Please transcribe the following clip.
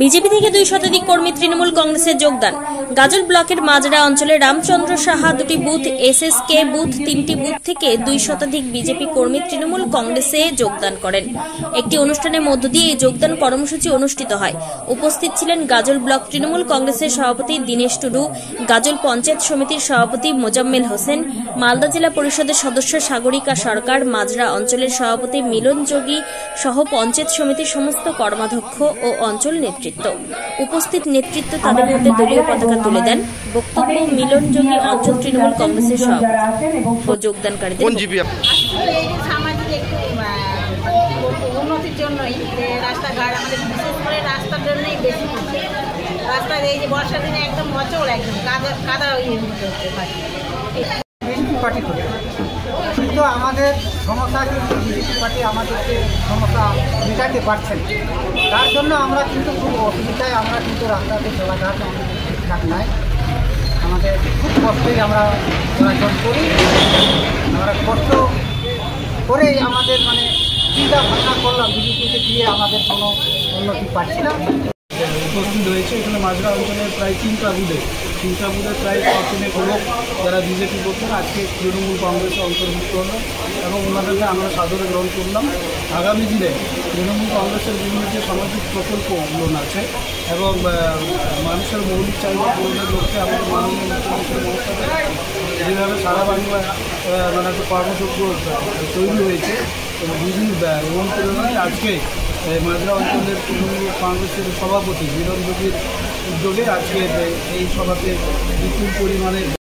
BJP থেকে 2 শতাধিক কর্মী তৃণমূল কংগ্রেসে যোগদান। গাজল ব্লকের মাজরা অঞ্চলে রামচন্দ্র সাহা 2টি বুথ, এসএসকে বুথ 3টি বুথ থেকে 2 শতাধিক বিজেপি কর্মী তৃণমূল কংগ্রেসে যোগদান করেন। একটি অনুষ্ঠানের মধ্য দিয়ে এই যোগদান কর্মসূচি অনুষ্ঠিত হয়। উপস্থিত ছিলেন গাজল ব্লক তৃণমূল কংগ্রেসের সভাপতি দীনেশ টুডু, গাজল পঞ্চায়েত সমিতির সভাপতি মোজাম্মেল হোসেন, মালদা জেলা পরিষদের সদস্য সাগরিকা সরকার, মাজরা অঞ্চলের সভাপতি মিলন যোগী সহ পঞ্চায়েত সমিতির সমস্ত কর্মাধ্যক্ষ ও অঞ্চল নেতৃত্ব। উপস্থিত নেতৃত্ব তাদের হাতে দলীয় পতাকা তুলে দেন। বক্তব্য মিলন যোগী অঞ্চল তৃণমূল কংগ্রেসের সভাপতি ও যোগদানকারীদের। উন্নতির জন্যই রাস্তাঘাট আমাদের বিশেষ করে রাস্তার জন্যই বেশি রাস্তার এই যে বর্ষার দিনে একদম অচল, একদম কাদা পার্টি করে কিন্তু আমাদের সমস্যা কিন্তু বিজেপি পার্টি আমাদেরকে সমস্যা মেটাতে পারছেন। তার জন্য আমরা কিন্তু খুব অসুবিধায়, আমরা কিন্তু রাস্তাতে চলাঘাট আমাদের ঠিকঠাক নাই, আমাদের খুব কষ্টই আমরা চলাচল করি। আমরা কষ্ট করেই আমাদের চিন্তা ভাবনা করলাম বিজেপিকে দিয়ে আমাদের কোনো উন্নতি পাচ্ছি না। উপস্থিত হয়েছে এখানে মাজরা অঞ্চলের প্রায় 3টা বুথে প্রায় 6 লোক যারা বিজেপি করতেন আজকে তৃণমূল কংগ্রেসে অন্তর্ভুক্ত হলো এবং ওনাদেরকে আমরা সাদরে গ্রহণ করলাম। আগামী দিনে তৃণমূল কংগ্রেসের বিভিন্ন যে সামাজিক প্রকল্পগুলো আছে এবং মানুষের মৌলিক চাহিদা পূরণের লক্ষ্যে আমাদের মাননীয় মুখ্যমন্ত্রীর ব্যবস্থাতে যেভাবে সারা বাংলা একটা কর্মযোগ্য তৈরি হয়েছে এবং বিভিন্ন অনুপ্রেরণায় আজকে মাজরা অঞ্চলের তৃণমূল কংগ্রেসের সভাপতি মিলন যোগীর উদ্যোগে আজকে এই সভাতে বিপুল পরিমাণে